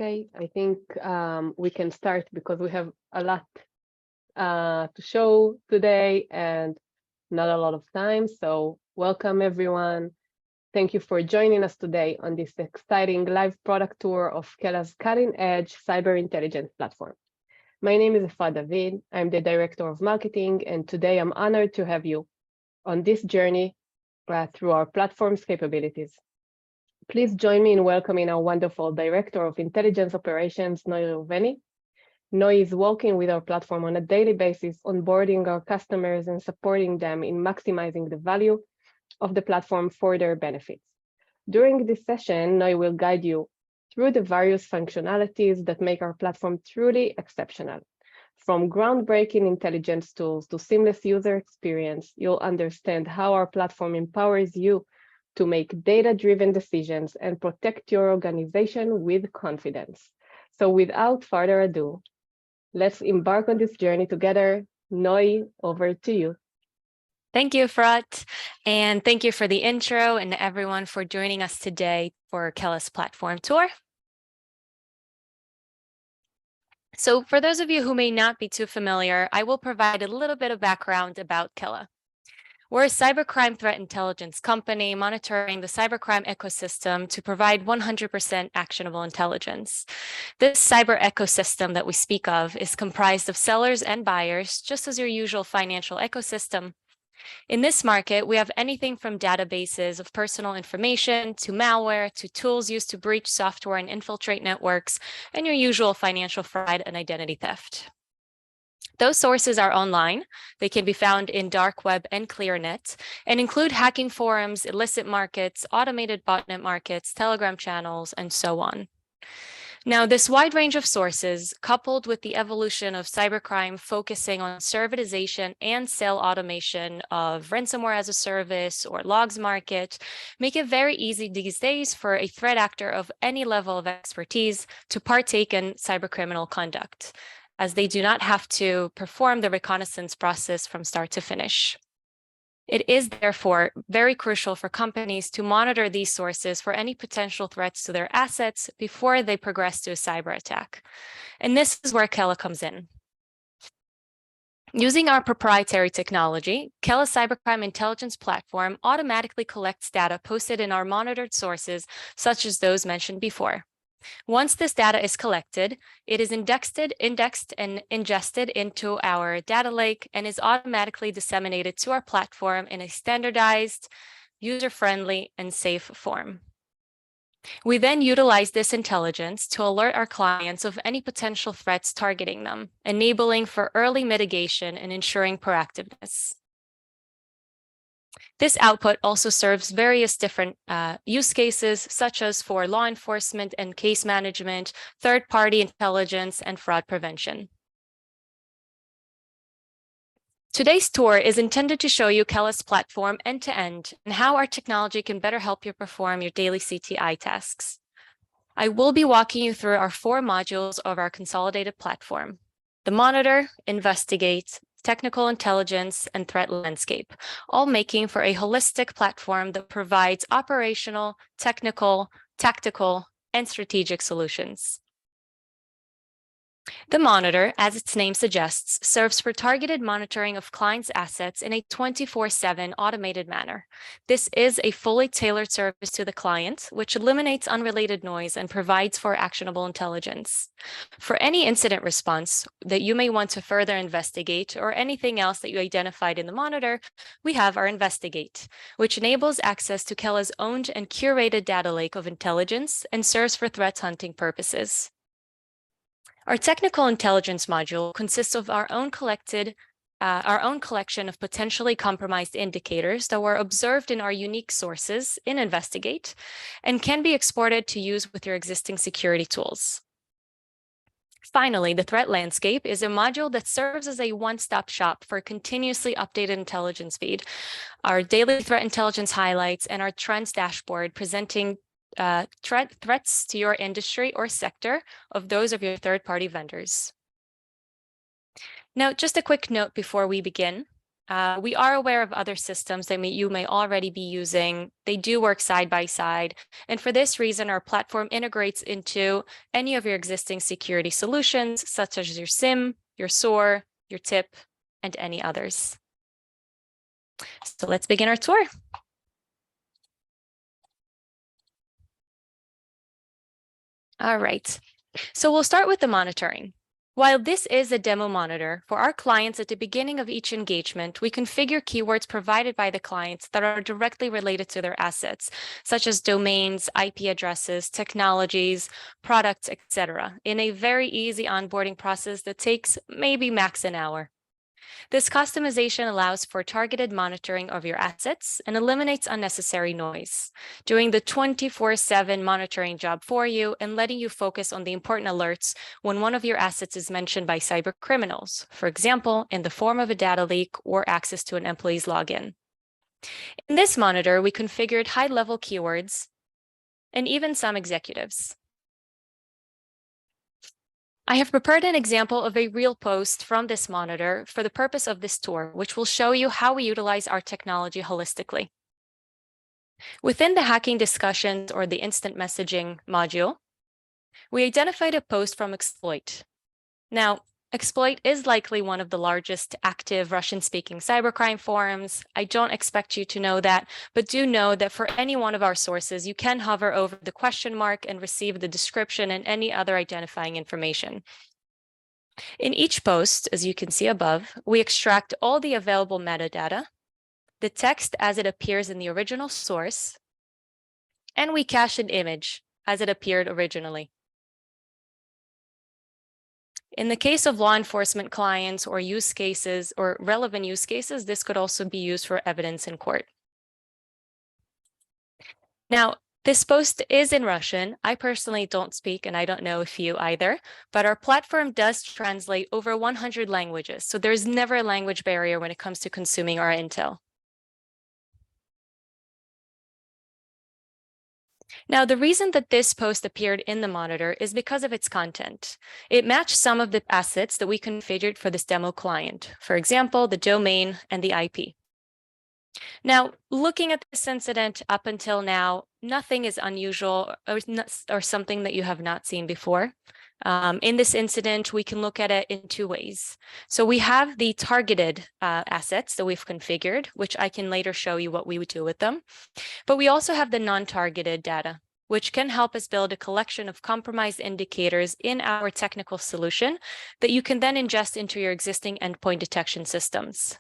Okay, I think we can start because we have a lot to show today and not a lot of time. So welcome everyone. Thank you for joining us today on this exciting live product tour of KELA's cutting edge cyber intelligence platform. My name is Efrat David. I'm the Director of Marketing, and today I'm honored to have you on this journey through our platform's capabilities. Please join me in welcoming our wonderful Director of Intelligence Operations, Noy Reuveni. Noy is working with our platform on a daily basis, onboarding our customers and supporting them in maximizing the value of the platform for their benefits. During this session, Noy will guide you through the various functionalities that make our platform truly exceptional. From groundbreaking intelligence tools to seamless user experience, you'll understand how our platform empowers you to make data-driven decisions and protect your organization with confidence. So without further ado, let's embark on this journey together. Noy, over to you. Thank you, Efrat, and thank you for the intro and everyone for joining us today for KELA's platform tour. So for those of you who may not be too familiar, I will provide a little bit of background about KELA. We're a cybercrime threat intelligence company monitoring the cybercrime ecosystem to provide 100% actionable intelligence. This cyber ecosystem that we speak of is comprised of sellers and buyers, just as your usual financial ecosystem. In this market, we have anything from databases of personal information to malware to tools used to breach software and infiltrate networks, and your usual financial fraud and identity theft. Those sources are online. They can be found in dark web and ClearNet and include hacking forums, illicit markets, automated botnet markets, Telegram channels, and so on. Now, this wide range of sources, coupled with the evolution of cybercrime focusing on servitization and sale automation of ransomware as a service or logs market, make it very easy these days for a threat actor of any level of expertise to partake in cybercriminal conduct, as they do not have to perform the reconnaissance process from start to finish. It is therefore very crucial for companies to monitor these sources for any potential threats to their assets before they progress to a cyber attack. And this is where KELA comes in. Using our proprietary technology, KELA Cybercrime Intelligence Platform automatically collects data posted in our monitored sources, such as those mentioned before. Once this data is collected, it is indexed and ingested into our data lake and is automatically disseminated to our platform in a standardized, user-friendly, and safe form. We then utilize this intelligence to alert our clients of any potential threats targeting them, enabling for early mitigation and ensuring proactiveness. This output also serves various different use cases, such as for law enforcement and case management, third-party intelligence, and fraud prevention. Today's tour is intended to show you KELA's platform end-to-end and how our technology can better help you perform your daily CTI tasks. I will be walking you through our 4 modules of our consolidated platform: the Monitor, Investigate, Technical Intelligence, and Threat Landscape, all making for a holistic platform that provides operational, technical, tactical, and strategic solutions. The Monitor, as its name suggests, serves for targeted monitoring of clients' assets in a 24/7 automated manner. This is a fully tailored service to the client, which eliminates unrelated noise and provides for actionable intelligence. For any incident response that you may want to further investigate or anything else that you identified in the Monitor, we have our Investigate, which enables access to KELA's owned and curated data lake of intelligence and serves for threat hunting purposes. Our technical intelligence module consists of our own collection of potentially compromised indicators that were observed in our unique sources in Investigate and can be exported to use with your existing security tools. Finally, the Threat Landscape is a module that serves as a one-stop shop for continuously updated intelligence feed, our daily threat intelligence highlights, and our trends dashboard presenting threats to your industry or sector of those of your third-party vendors. Now, just a quick note before we begin. We are aware of other systems that you may already be using. They do work side by side. And for this reason, our platform integrates into any of your existing security solutions, such as your SIM, your SOAR, your TIP, and any others. So let's begin our tour. All right, so we'll start with the monitoring. While this is a demo monitor, for our clients at the beginning of each engagement, we configure keywords provided by the clients that are directly related to their assets, such as domains, IP addresses, technologies, products, etc., in a very easy onboarding process that takes maybe max an hour. This customization allows for targeted monitoring of your assets and eliminates unnecessary noise, doing the 24/7 monitoring job for you and letting you focus on the important alerts when one of your assets is mentioned by cyber criminals, for example, in the form of a data leak or access to an employee's login. In this monitor, we configured high-level keywords and even some executives. I have prepared an example of a real post from this monitor for the purpose of this tour, which will show you how we utilize our technology holistically. Within the hacking discussions or the instant messaging module, we identified a post from Exploit. Now, Exploit is likely one of the largest active Russian-speaking cybercrime forums. I don't expect you to know that, but do know that for any one of our sources, you can hover over the question mark and receive the description and any other identifying information. In each post, as you can see above, we extract all the available metadata, the text as it appears in the original source, and we cache an image as it appeared originally. In the case of law enforcement clients or use cases or relevant use cases, this could also be used for evidence in court. Now, this post is in Russian. I personally don't speak, and I don't know if you either, but our platform does translate over 100 languages. So there's never a language barrier when it comes to consuming our intel. Now, the reason that this post appeared in the monitor is because of its content. It matched some of the assets that we configured for this demo client. For example, the domain and the IP. Now, looking at this incident up until now, nothing is unusual or something that you have not seen before. In this incident, we can look at it in two ways. So we have the targeted assets that we've configured, which I can later show you what we would do with them. But we also have the non-targeted data, which can help us build a collection of compromised indicators in our technical solution that you can then ingest into your existing endpoint detection systems.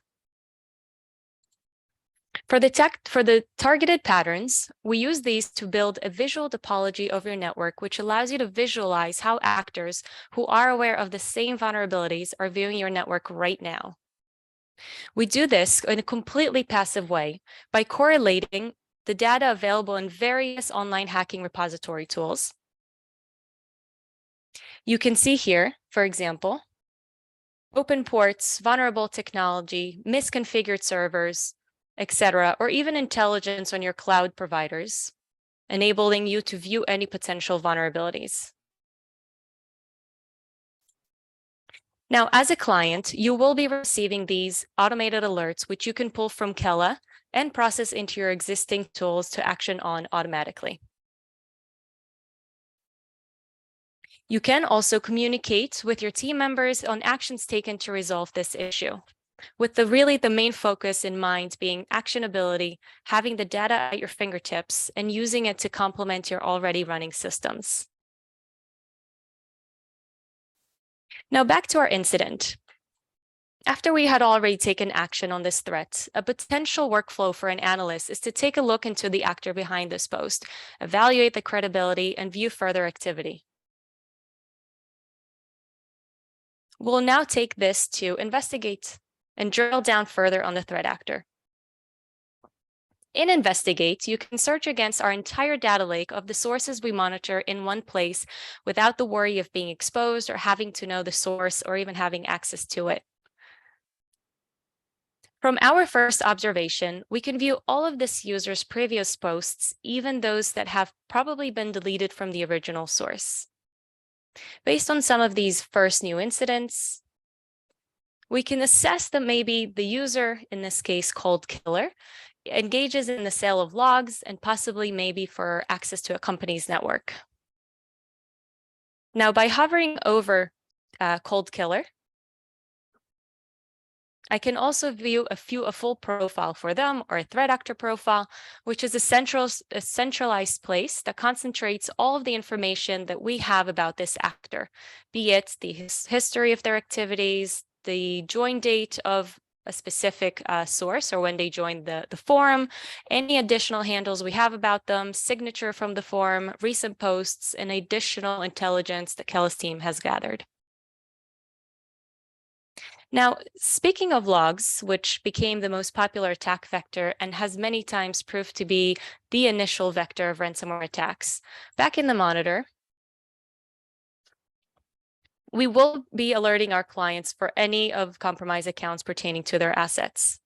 For the targeted patterns, we use these to build a visual topology of your network, which allows you to visualize how actors who are aware of the same vulnerabilities are viewing your network right now. We do this in a completely passive way by correlating the data available in various online hacking repository tools. You can see here, for example, open ports, vulnerable technology, misconfigured servers, etc., or even intelligence on your cloud providers, enabling you to view any potential vulnerabilities. Now, as a client, you will be receiving these automated alerts, which you can pull from KELA and process into your existing tools to action on automatically. You can also communicate with your team members on actions taken to resolve this issue, with the main focus in mind being actionability, having the data at your fingertips, and using it to complement your already running systems. Now back to our incident. After we had already taken action on this threat, a potential workflow for an analyst is to take a look into the actor behind this post, evaluate the credibility, and view further activity. We'll now take this to investigate and drill down further on the threat actor. In Investigate, you can search against our entire data lake of the sources we monitor in one place without the worry of being exposed or having to know the source or even having access to it. From our first observation, we can view all of this user's previous posts, even those that have probably been deleted from the original source. Based on some of these first new incidents, We can assess that maybe the user, in this case called killer, engages in the sale of logs and possibly maybe for access to a company's network. Now, by hovering over cold killer, I can also view a full profile for them, or a threat actor profile, which is a centralized place that concentrates all of the information that we have about this actor, be it the history of their activities, the join date of a specific source or when they joined the forum, any additional handles we have about them, signature from the forum, recent posts, and additional intelligence that KELA's team has gathered. Now, speaking of logs, which became the most popular attack vector and has many times proved to be the initial vector of ransomware attacks, back in the monitor, we will be alerting our clients for any of compromised accounts pertaining to their assets.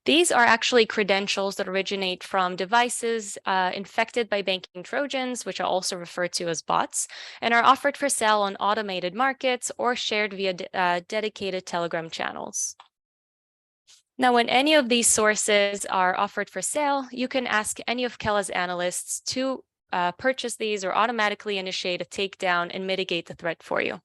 These are actually credentials that originate from devices infected by banking Trojans, which are also referred to as bots, and are offered for sale on automated markets or shared via dedicated Telegram channels. Now, when any of these sources are offered for sale, you can ask any of KELA's analysts to purchase these or automatically initiate a takedown and mitigate the threat for you.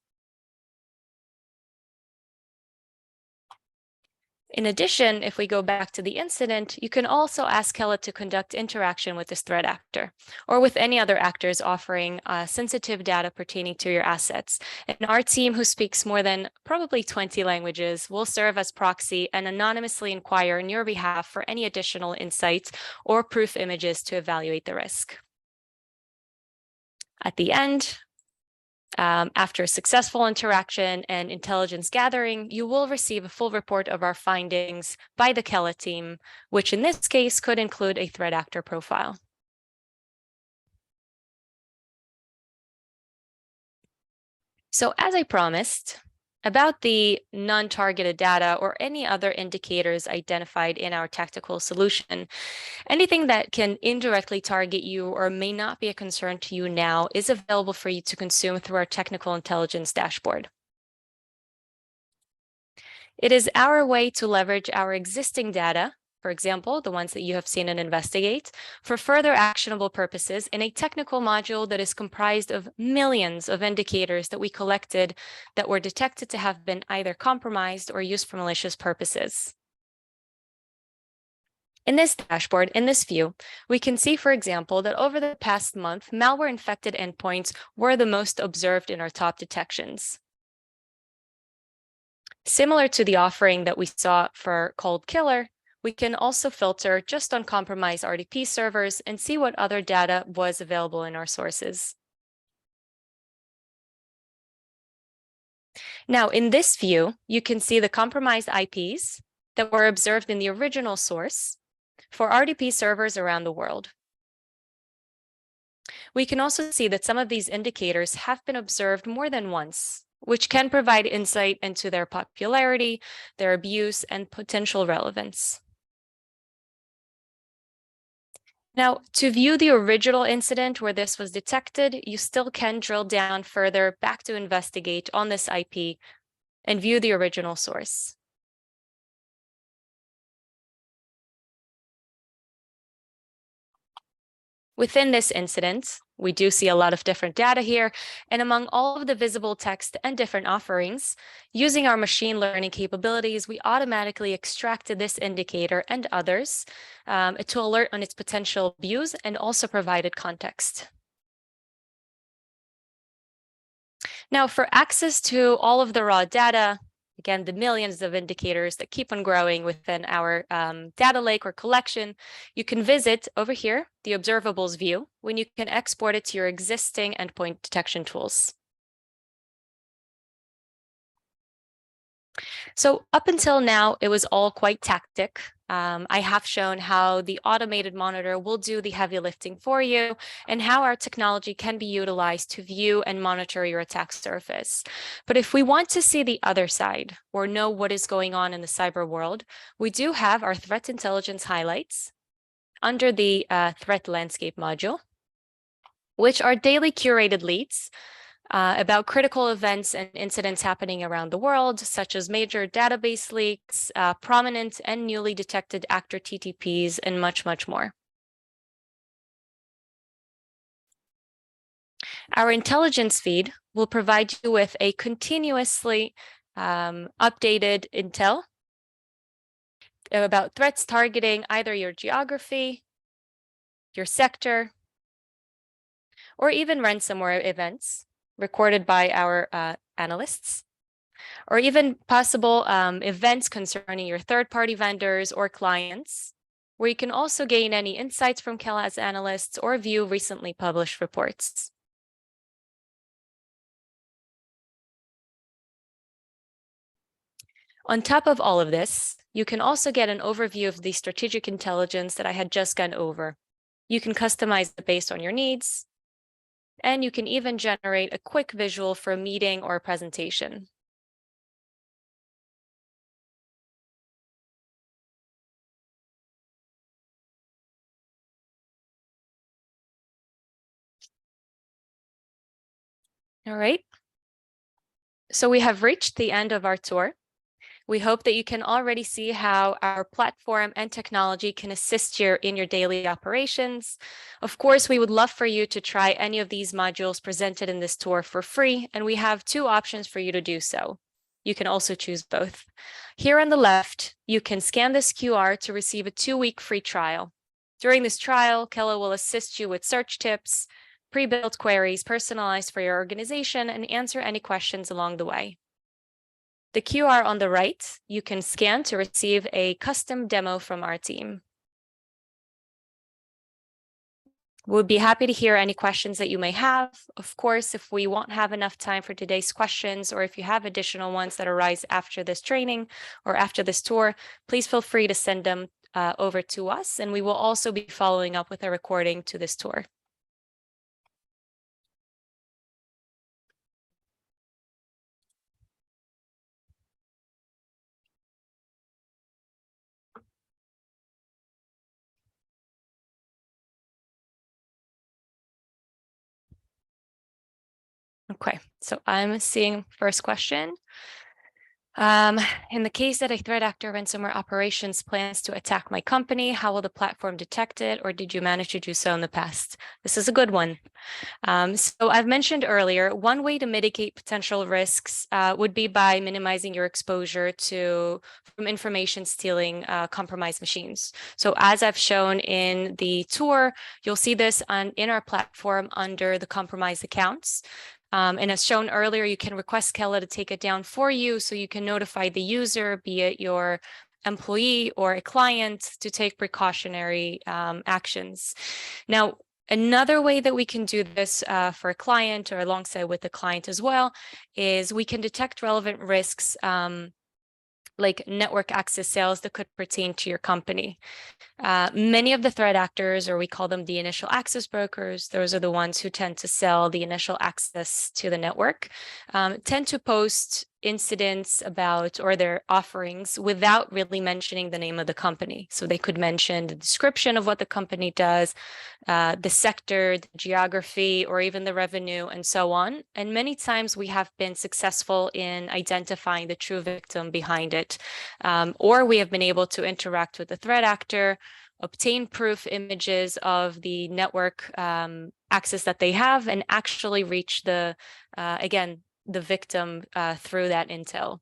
In addition, if we go back to the incident, you can also ask KELA to conduct interaction with this threat actor or with any other actors offering sensitive data pertaining to your assets. And our team, who speaks more than probably 20 languages, will serve as proxy and anonymously inquire on your behalf for any additional insights or proof images to evaluate the risk. At the end, after successful interaction and intelligence gathering, you will receive a full report of our findings by the KELA team, which in this case could include a threat actor profile. So as I promised, about the non-targeted data or any other indicators identified in our tactical solution, anything that can indirectly target you or may not be a concern to you now is available for you to consume through our technical intelligence dashboard. It is our way to leverage our existing data, for example, the ones that you have seen and investigate, for further actionable purposes in a technical module that is comprised of millions of indicators that we collected that were detected to have been either compromised or used for malicious purposes. In this dashboard, in this view, we can see, for example, that over the past month, malware-infected endpoints were the most observed in our top detections. Similar to the offering that we saw for Cold Killer, we can also filter just on compromised RDP servers and see what other data was available in our sources. Now, in this view, you can see the compromised IPs that were observed in the original source for RDP servers around the world. We can also see that some of these indicators have been observed more than once, which can provide insight into their popularity, their abuse, and potential relevance. Now, to view the original incident where this was detected, you still can drill down further back to investigate on this IP and view the original source. Within this incident, we do see a lot of different data here, and among all of the visible text and different offerings, using our machine learning capabilities, we automatically extracted this indicator and others to alert on its potential abuse and also provided context. Now, for access to all of the raw data, again, the millions of indicators that keep on growing within our data lake or collection, you can visit over here, the observables view, when you can export it to your existing endpoint detection tools. So up until now, it was all quite tactic. I have shown how the automated monitor will do the heavy lifting for you and how our technology can be utilized to view and monitor your attack surface. But if we want to see the other side or know what is going on in the cyber world, we do have our threat intelligence highlights under the threat landscape module, which are daily curated leads about critical events and incidents happening around the world, such as major database leaks, prominent and newly detected actor TTPs, and much, much more. Our intelligence feed will provide you with a continuously updated intel about threats targeting either your geography, your sector, or even ransomware events recorded by our analysts, or even possible events concerning your third-party vendors or clients, where you can also gain any insights from KELA as analysts or view recently published reports. On top of all of this, you can also get an overview of the strategic intelligence that I had just gone over. You can customize it based on your needs, and you can even generate a quick visual for a meeting or a presentation. All right. So we have reached the end of our tour. We hope that you can already see how our platform and technology can assist you in your daily operations. Of course, we would love for you to try any of these modules presented in this tour for free, and we have 2 options for you to do so. You can also choose both. Here on the left, you can scan this QR to receive a 2-week free trial. During this trial, KELA will assist you with search tips, pre-built queries personalized for your organization, and answer any questions along the way. The QR on the right, you can scan to receive a custom demo from our team. We'll be happy to hear any questions that you may have. Of course, if we won't have enough time for today's questions, or if you have additional ones that arise after this training or after this tour, please feel free to send them over to us, and we will also be following up with a recording to this tour. Okay, so I'm seeing first question. In the case that a threat actor ransomware operations plans to attack my company, how will the platform detect it, or did you manage to do so in the past? This is a good one. So I've mentioned earlier, one way to mitigate potential risks would be by minimizing your exposure from information stealing compromised machines. So as I've shown in the tour, you'll see this in our platform under the compromised accounts. And as shown earlier, you can request KELA to take it down for you, so you can notify the user, be it your employee or a client, to take precautionary actions. Now, another way that we can do this for a client or alongside with the client as well is we can detect relevant risks like network access sales that could pertain to your company. Many of the threat actors, or we call them the initial access brokers, those are the ones who tend to sell the initial access to the network, tend to post incidents about or their offerings without really mentioning the name of the company. So they could mention the description of what the company does, the sector, the geography, or even the revenue, and so on. And many times we have been successful in identifying the true victim behind it, or we have been able to interact with the threat actor, obtain proof images of the network access that they have, and actually reach the victim through that intel.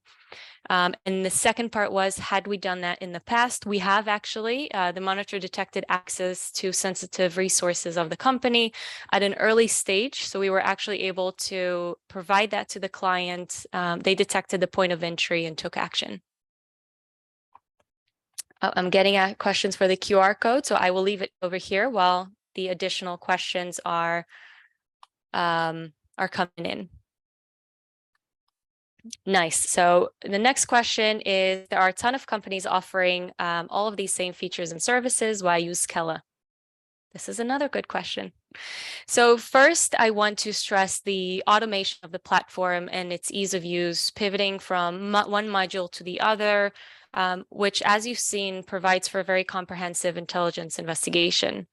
And the second part was, had we done that in the past? We have actually. The monitor detected access to sensitive resources of the company at an early stage. So we were actually able to provide that to the client. They detected the point of entry and took action. I'm getting at questions for the QR code, so I will leave it over here while the additional questions are coming in. Nice. So the next question is, there are a ton of companies offering all of these same features and services. Why use KELA? This is another good question. So first, I want to stress the automation of the platform and its ease of use, pivoting from one module to the other, which, as you've seen, provides for a very comprehensive intelligence investigation.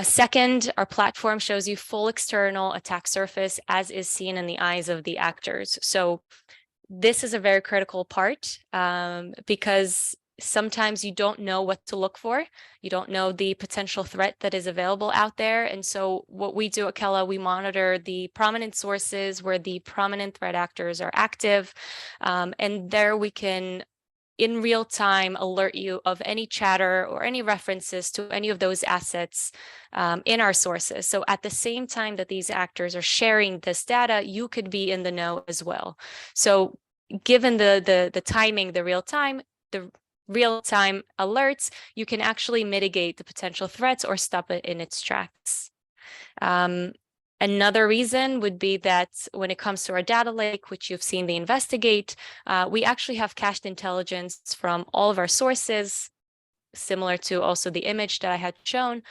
Second, our platform shows you full external attack surface as is seen in the eyes of the actors. So this is a very critical part because sometimes you don't know what to look for. You don't know the potential threat that is available out there. And so what we do at KELA, we monitor the prominent sources where the prominent threat actors are active. And there we can in real time alert you of any chatter or any references to any of those assets in our sources. So at the same time that these actors are sharing this data, you could be in the know as well. So given the timing, the real-time alerts, you can actually mitigate the potential threats or stop it in its tracks. Another reason would be that when it comes to our data lake, which you've seen the investigate, we actually have cached intelligence from all of our sources, similar to also the image that I had shown,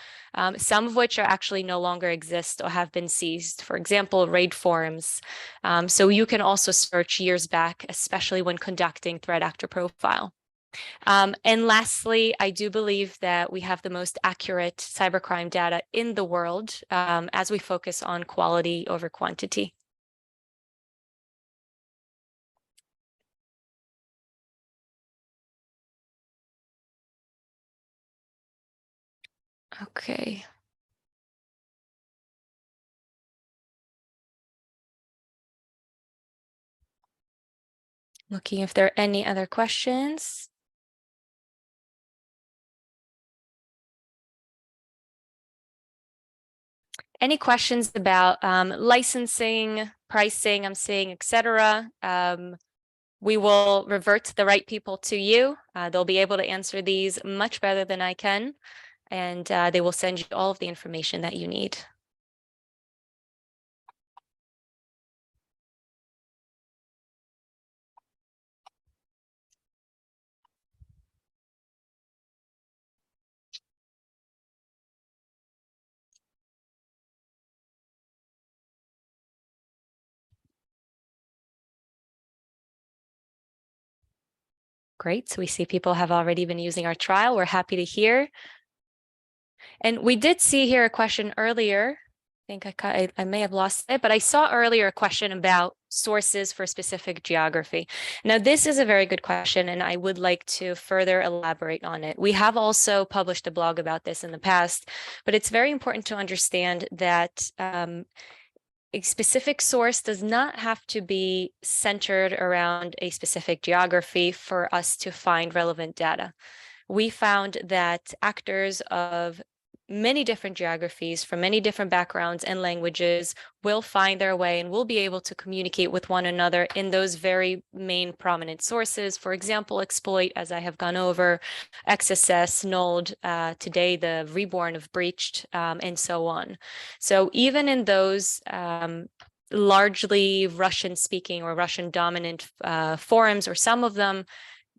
some of which are actually no longer exist or have been seized. For example, raid forums. So you can also search years back, especially when conducting threat actor profile. And lastly, I do believe that we have the most accurate cybercrime data in the world as we focus on quality over quantity. Okay. Looking if there are any other questions. Any questions about licensing, pricing, I'm saying, etc. We will revert the right people to you. They'll be able to answer these much better than I can, and they will send you all of the information that you need. Great. So we see people have already been using our trial. We're happy to hear. And we did see here a question earlier. I think I may have lost it, but I saw earlier a question about sources for specific geography. Now, this is a very good question, and I would like to further elaborate on it. We have also published a blog about this in the past, but it's very important to understand that a specific source does not have to be centered around a specific geography for us to find relevant data. We found that actors of many different geographies from many different backgrounds and languages will find their way and will be able to communicate with one another in those very main prominent sources. For example, exploit, as I have gone over, XSS, Nold, today the reborn of breached, and so on. So even in those largely Russian speaking or Russian dominant forums, or some of them,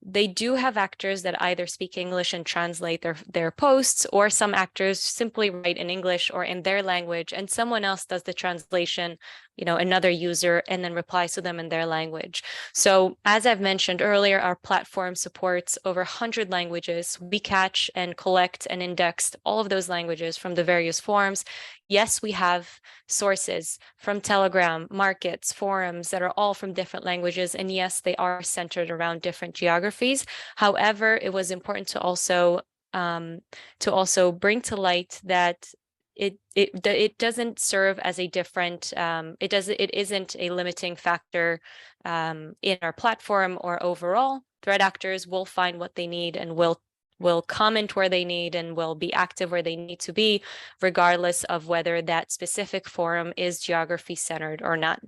they do have actors that either speak English and translate their posts, or some actors simply write in English or in their language, and someone else does the translation, another user, and then replies to them in their language. So as I've mentioned earlier, our platform supports over 100 languages. We catch and collect and index all of those languages from the various forums. Yes, we have sources from Telegram, markets, forums that are all from different languages. And yes, they are centered around different geographies. However, it was important to also bring to light that it doesn't serve as a different, it isn't a limiting factor in our platform or overall. Threat actors will find what they need and will comment where they need and will be active where they need to be, regardless of whether that specific forum is geography centered or not.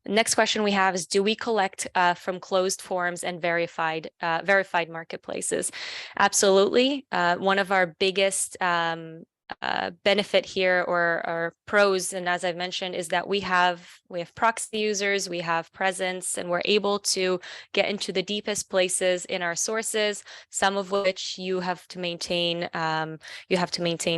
Next question we have is, do we collect from closed forums and verified marketplaces? Absolutely. One of our biggest benefit here or pros, and as I've mentioned, is that we have proxy users, we have presence, and we're able to get into the deepest places in our sources, some of which you have to maintain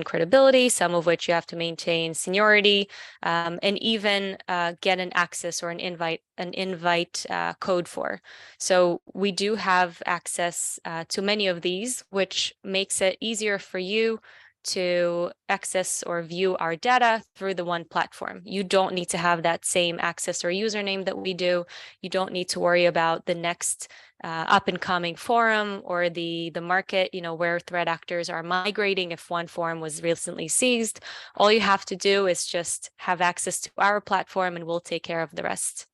credibility, some of which you have to maintain seniority, and even get an access or an invite code for. So we do have access to many of these, which makes it easier for you to access or view our data through the one platform. You don't need to have that same access or username that we do. You don't need to worry about the next up and coming forum or the market, where threat actors are migrating if one forum was recently seized. All you have to do is just have access to our platform and we'll take care of the rest.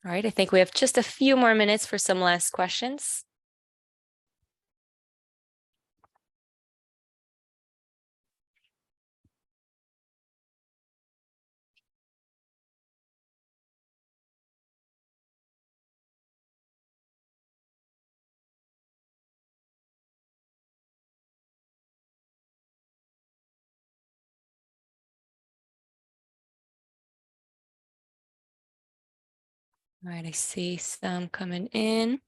All right, I think we have just a few more minutes for some last questions. All right, I see some coming in.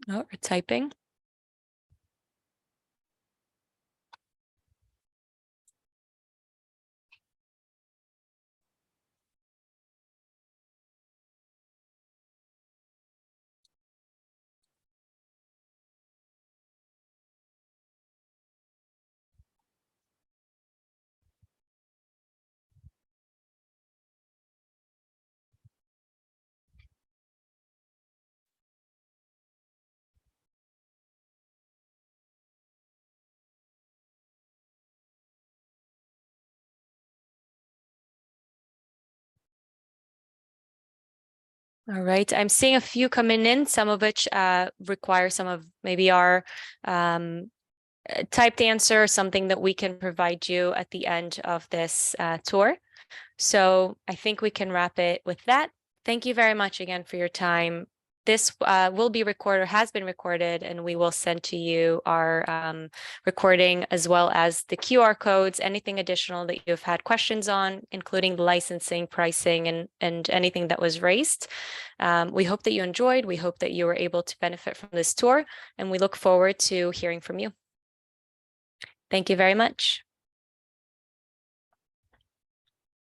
Oh, we're typing. All right, I'm seeing a few coming in, some of which require some of maybe our typed answer, something that we can provide you at the end of this tour. So I think we can wrap it with that. Thank you very much again for your time. This will be recorded, has been recorded, and we will send to you our recording as well as the QR codes, anything additional that you've had questions on, including the licensing, pricing, and anything that was raised. We hope that you enjoyed. We hope that you were able to benefit from this tour, and we look forward to hearing from you. Thank you very much.